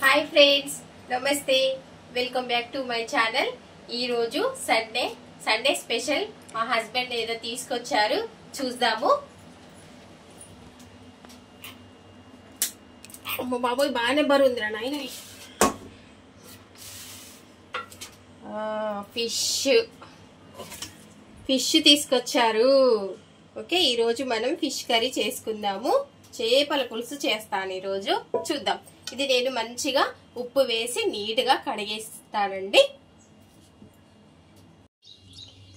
Hi friends, నమస్తే. Welcome back to my channel. ఈరోజు Sunday special మా హస్బెండ్ ఏదో తీసుకొచ్చారు, చూద్దాము. అమ్మ బాబోయ్, బాగానే బరువుందిరా నాయన. ఫిష్ తీసుకొచ్చారు. ఓకే, ఈరోజు మనం ఫిష్ కర్రీ చేసుకుందాము. చేపల పులుసు చేస్తాను ఈరోజు, చూద్దాం. ఇది నేను మంచిగా ఉప్పు వేసి నీట్గా కడిగేస్తానండి.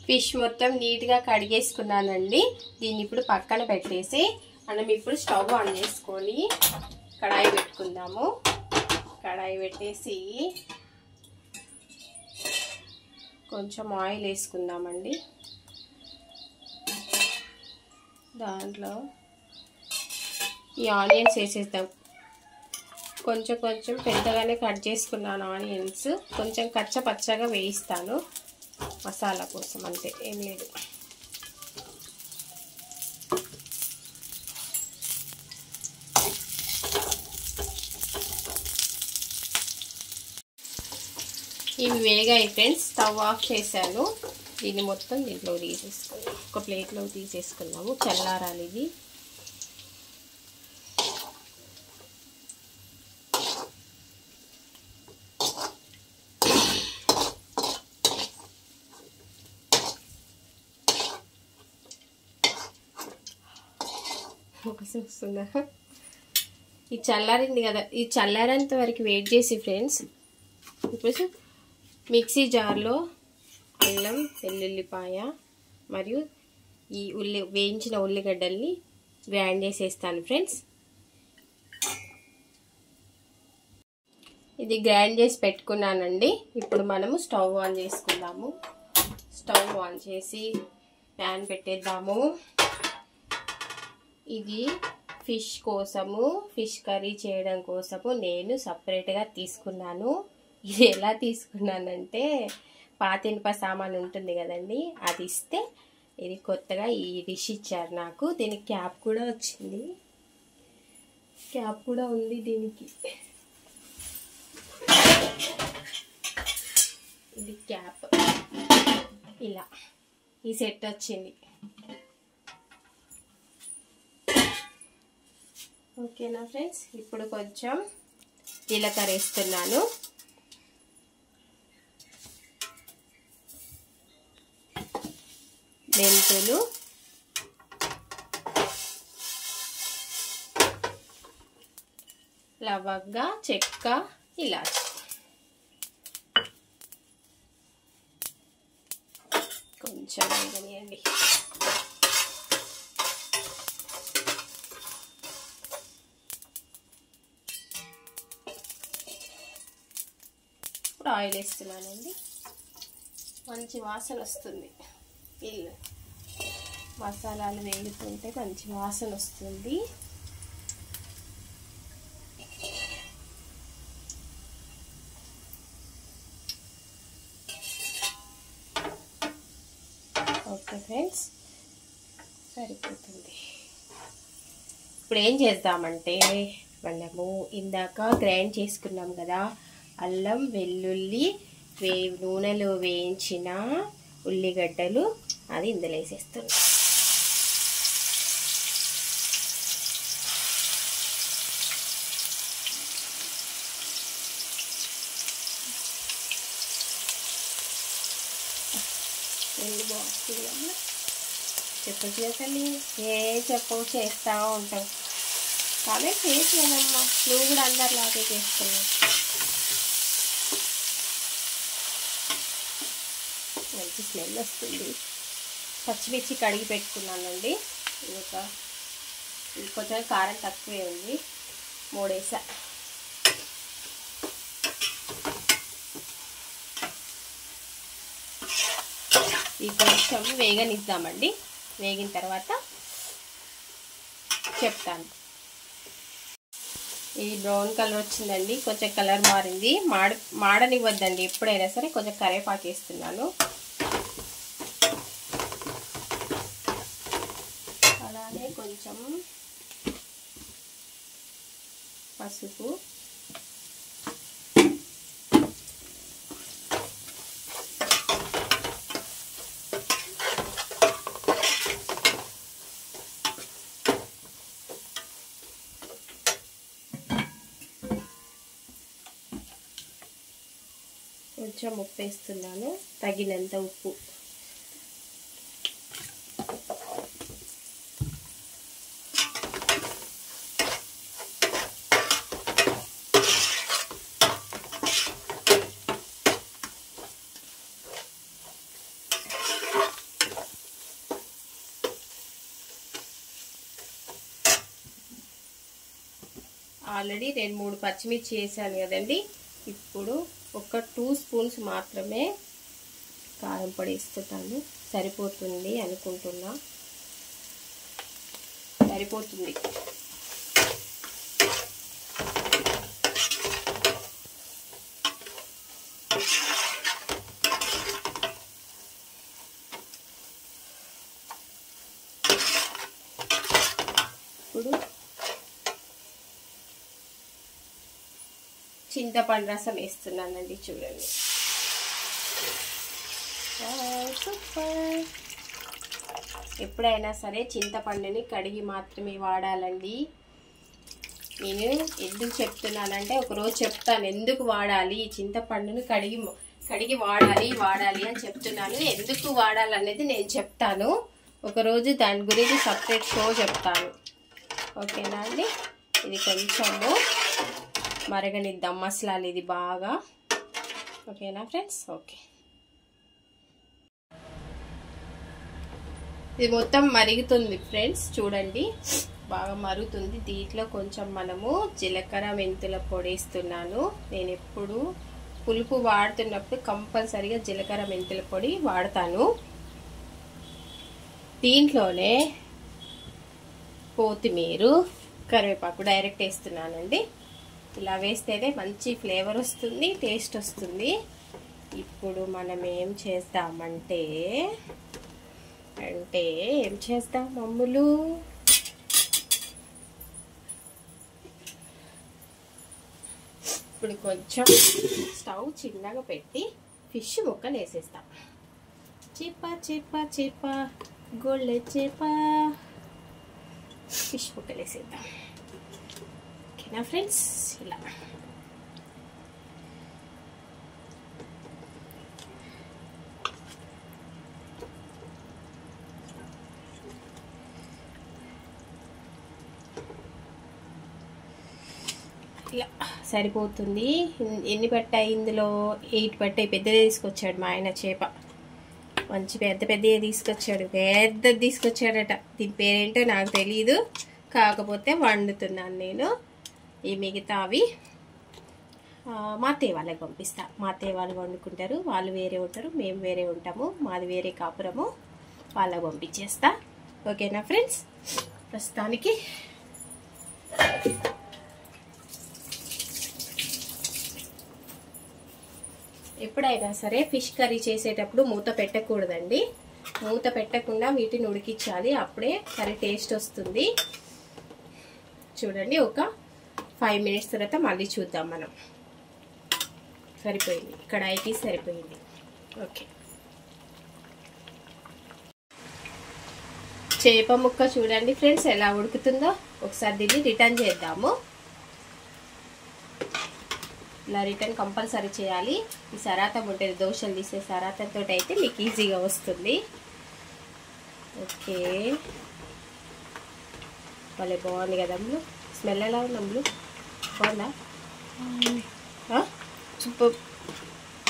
ఫిష్ మొత్తం నీట్గా కడిగేసుకున్నానండి. దీన్ని ఇప్పుడు పక్కన పెట్టేసి మనం ఇప్పుడు స్టవ్ ఆన్ చేసుకొని కడాయి పెట్టుకుందాము. కడాయి పెట్టేసి కొంచెం ఆయిల్ వేసుకుందామండి. దాంట్లో ఈ ఆనియన్స్ వేసేద్దాం. కొంచెం పెద్దగానే కట్ చేసుకున్నాను ఆనియన్స్. కొంచెం కచ్చపచ్చగా వేయిస్తాను మసాలా కోసం, అంతే, ఏం లేదు. ఇవి వేగాయి ఫ్రెండ్స్. స్టవ్ ఆఫ్ చేశాను. దీన్ని మొత్తం దీంట్లో తీసేసుకున్నాం. ఒక ప్లేట్లో తీసేసుకున్నాము. చల్లారాలి ఇది. వస్తుందా? ఇది చల్లారింది కదా, ఇది చల్లారేంత వరకు వెయిట్ చేసి ఫ్రెండ్స్, ఇప్పుడు మిక్సీ జార్లో అల్లం, వెల్లుల్లిపాయ మరియు ఈ వేయించిన ఉల్లిగడ్డల్ని గ్రైండ్ చేసేస్తాను ఫ్రెండ్స్. ఇది గ్రైండ్ చేసి పెట్టుకున్నానండి. ఇప్పుడు మనము స్టవ్ ఆన్ చేసుకుందాము. స్టవ్ ఆన్ చేసి ప్యాన్ పెట్టేద్దాము. ఇది ఫిష్ కోసము, ఫిష్ కర్రీ చేయడం కోసము నేను సపరేట్గా తీసుకున్నాను. ఇది ఎలా తీసుకున్నానంటే, పాతింప సామాన్ ఉంటుంది కదండి, అది ఇస్తే ఇది కొత్తగా ఈ డిష్ ఇచ్చారు నాకు. దీనికి క్యాప్ కూడా వచ్చింది, క్యాప్ కూడా ఉంది దీనికి. ఇది క్యాప్, ఇలా ఈ సెట్ వచ్చింది. ఓకేనా ఫ్రెండ్స్, ఇప్పుడు కొంచెం జీలకర్ర వేస్తున్నాను. మెంతులు, లవంగ, చెక్క, ఇలాచి. కొంచెం వేగనియండి. ఇప్పుడు ఆయిల్ వేస్తున్నానండి. మంచి వాసన వస్తుంది. ఇల్లు మసాలాలు వేగుతుంటే మంచి వాసన వస్తుంది. ఓకే ఫ్రెండ్స్, సరిపోతుంది. ఇప్పుడు ఏం చేద్దామంటే, మనము ఇందాక గ్రైండ్ చేసుకున్నాం కదా అల్లం, వెల్లుల్లి, నూనెలో వేయించిన ఉల్లిగడ్డలు, అది ఇందులో వేసేస్తున్నాం. చెప్పచ్చు కదండి, చెప్పవు, చేస్తూ ఉంటాం. కానీ చేయట్లేదమ్మా, నువ్వు కూడా అందరిలాగే చేస్తున్నావు. మంచి స్మెల్ వస్తుంది. పచ్చిమిర్చి కడిగి పెట్టుకున్నానండి. ఇంకా కొంచెం కారం తక్కువే ఉంది, 3 వేసా. ఇది కొంచెం వేగనిద్దామండి. వేగిన తర్వాత చెప్తాను. ఇది బ్రౌన్ కలర్ వచ్చిందండి, కొంచెం కలర్ మారింది. మాడనివ్వద్దండి ఎప్పుడైనా సరే. కొంచెం కరివేపాకు వేస్తున్నాను. అలానే కొంచెం పసుపు, కొంచెం ఉప్పు వేస్తున్నాను, తగినంత ఉప్పు. ఆల్రెడీ 2-3 పచ్చిమిర్చి వేసాను కదండి. ఇప్పుడు ఒక 2 స్పూన్స్ మాత్రమే కారం పొడి వేస్తున్నాను. సరిపోతుంది అనుకుంటున్నా, సరిపోతుంది. ఇప్పుడు చింతపండు రసం వేస్తున్నానండి. చూడండి, సూపర్. ఎప్పుడైనా సరే చింతపండుని కడిగి మాత్రమే వాడాలండి. నేను ఎందుకు చెప్తున్నానంటే, ఒకరోజు చెప్తాను ఎందుకు వాడాలి, చింతపండుని కడిగి వాడాలి అని చెప్తున్నాను. ఎందుకు వాడాలనేది నేను చెప్తాను. ఒకరోజు దాని గురించి సపరేట్ షో చెప్తాను. ఓకేనా అండి? ఇది కొంచెము మరగనిద్దాం మసాలాలు ఇది బాగా. ఓకేనా ఫ్రెండ్స్? ఓకే, ఇది మొత్తం మరుగుతుంది ఫ్రెండ్స్. చూడండి, బాగా మరుగుతుంది. దీంట్లో కొంచెం మనము జీలకర్ర మెంతుల పొడి వేస్తున్నాను. నేను ఎప్పుడు పులుపు వాడుతున్నప్పుడు కంపల్సరీగా జీలకర్ర మెంతుల పొడి వాడతాను. దీంట్లోనే కొత్తిమీర, కరివేపాకు డైరెక్ట్ వేస్తున్నానండి. ఇలా వేస్తేనే మంచి ఫ్లేవర్ వస్తుంది, టేస్ట్ వస్తుంది. ఇప్పుడు మనం ఏం చేద్దామంటే ఏం చేద్దాం మమ్ములు, ఇప్పుడు కొంచెం స్టవ్ చిన్నగా పెట్టి ఫిష్ ముక్కలు వేసేస్తాం. చేప గొళ్ళె చేప ఫిష్ ముక్కలు వేసేద్దాం. ఓకేనా ఫ్రెండ్స్? ఇలా ఇలా సరిపోతుంది. ఎన్ని పట్టాయి ఇందులో? 8 పట్టాయి. పెద్దదే తీసుకొచ్చాడు మా ఆయన చేప. మంచి పెద్దదే తీసుకొచ్చాడు. పెద్దది తీసుకొచ్చాడట. దీని పేరేంటో నాకు తెలీదు, కాకపోతే వండుతున్నాను నేను. ఈ మిగతావి మా అత్తయ్య వాళ్ళకి పంపిస్తా. మా అత్తయ్య వాళ్ళు వండుకుంటారు. వాళ్ళు వేరే ఉంటారు, మేము వేరే ఉంటాము. మాది వేరే కాపురము. వాళ్ళకి పంపించేస్తా. ఓకేనా ఫ్రెండ్స్? ప్రస్తుతానికి ఎప్పుడైనా సరే ఫిష్ కర్రీ చేసేటప్పుడు మూత పెట్టకూడదండి. మూత పెట్టకుండా వీటిని ఉడికించాలి, అప్పుడే కర్రీ టేస్ట్ వస్తుంది. చూడండి, ఒక 5 మినిట్స్ తర్వాత మళ్ళీ చూద్దాం మనం. సరిపోయింది, కడాయికి సరిపోయింది. ఓకే, చేప ముక్క చూడండి ఫ్రెండ్స్ ఎలా ఉడుకుతుందో. ఒకసారి దీన్ని రిటర్న్ చేద్దాము. ఇలా రిటర్న్ కంపల్సరీ చేయాలి. ఈ సరాతం ఉంటుంది, దోశలు తీసే సరాతంతో అయితే మీకు ఈజీగా వస్తుంది. ఓకే, భలే బాగుంది కదా అమ్ములు. స్మెల్ ఎలా ఉంది అమ్ములు? బాగుందా? సూపర్.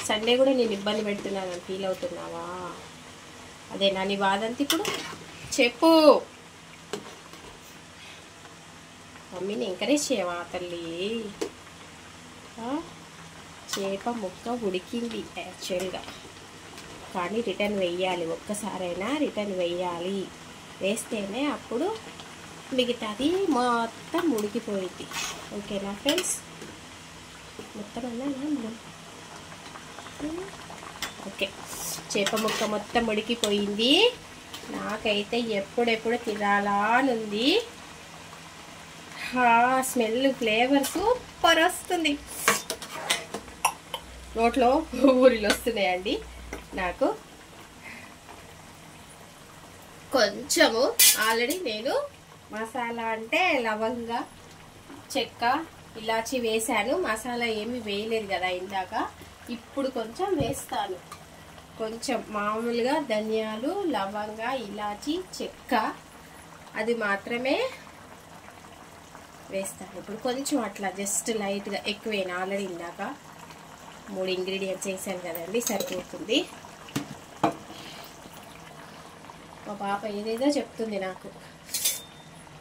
సండే కూడా నేను ఇబ్బంది పెడుతున్నాను అని ఫీల్ అవుతున్నావా? అదేనా నీ బాధ అంతా? ఇప్పుడు చెప్పు. మమ్మీని ఎంకరేజ్ చేయవా తల్లి? చేప ముక్క ఉడికింది యాక్చువల్గా, కానీ రిటర్న్ వెయ్యాలి. ఒక్కసారైనా రిటర్న్ వెయ్యాలి. వేస్తేనే అప్పుడు మిగతాది మొత్తం ఉడికిపోయింది. ఓకేనా ఫ్రెండ్స్? మొత్తం అన్నా. ఓకే, చేప ముక్క మొత్తం ఉడికిపోయింది. నాకైతే ఎప్పుడెప్పుడు తినాలనుంది. స్మెల్, ఫ్లేవర్ సూపర్ వస్తుంది. నోట్లో ఊరిలు వస్తున్నాయండి నాకు. కొంచెము ఆల్రెడీ నేను మసాలా అంటే లవంగ, చెక్క, ఇలాచి వేసాను. మసాలా ఏమి వేయలేదు కదా ఇందాక. ఇప్పుడు కొంచెం వేస్తాను, కొంచెం మామూలుగా ధనియాలు, లవంగ, ఇలాచి, చెక్క అది మాత్రమే వేస్తాను. ఇప్పుడు కొంచెం అట్లా జస్ట్ లైట్గా, ఎక్కువేనా ఆల్రెడీ ఇందాక 3 ఇంగ్రీడియంట్స్ వేసాను కదండి, సరిపోతుంది. మా పాప ఏదేదో చెప్తుంది నాకు,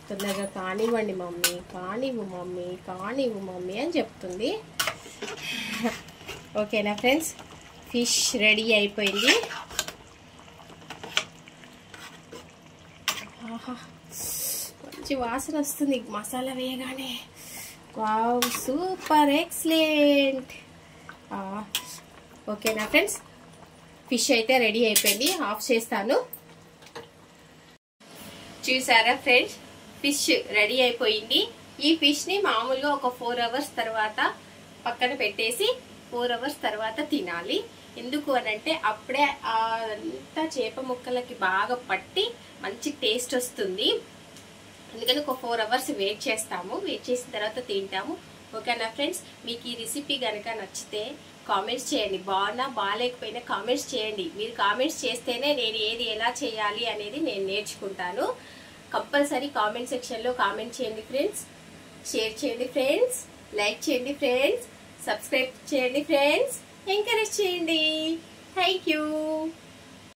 తొందరగా కానివ్వండి మమ్మీ, కానివ్వు మమ్మీ, కానివ్వు మమ్మీ అని చెప్తుంది. ఓకేనా ఫ్రెండ్స్, ఫిష్ రెడీ అయిపోయింది. ఆహా, మంచి వాసన వస్తుంది మసాలా వేయగానే. Wow, super, excellent. ఓకేనా ఫ్రెండ్స్, ఫిష్ అయితే రెడీ అయిపోయింది. ఆఫ్ చేస్తాను. చూసారా ఫ్రెండ్స్, ఫిష్ రెడీ అయిపోయింది. ఈ ఫిష్ని మామూలుగా ఒక 4 అవర్స్ తర్వాత పక్కన పెట్టేసి 4 అవర్స్ తర్వాత తినాలి. ఎందుకు అనంటే అప్పుడే అంతా చేప ముక్కలకి బాగా పట్టి మంచి టేస్ట్ వస్తుంది. అందుకని ఒక 4 అవర్స్ వెయిట్ చేస్తాము. వెయిట్ చేసిన తర్వాత తింటాము. ఓకేనా ఫ్రెండ్స్, మీకు ఈ రెసిపీ కనుక నచ్చితే కామెంట్స్ చేయండి. బాగున్నా బాగాలేకపోయినా కామెంట్స్ చేయండి. మీరు కామెంట్స్ చేస్తేనే నేను ఏది ఎలా చేయాలి అనేది నేను నేర్చుకుంటాను. కంపల్సరీ కామెంట్ సెక్షన్లో కామెంట్ చేయండి ఫ్రెండ్స్. షేర్ చేయండి ఫ్రెండ్స్, లైక్ చేయండి ఫ్రెండ్స్, సబ్స్క్రైబ్ చేయండి ఫ్రెండ్స్, ఎంకరేజ్ చేయండి. Thank you.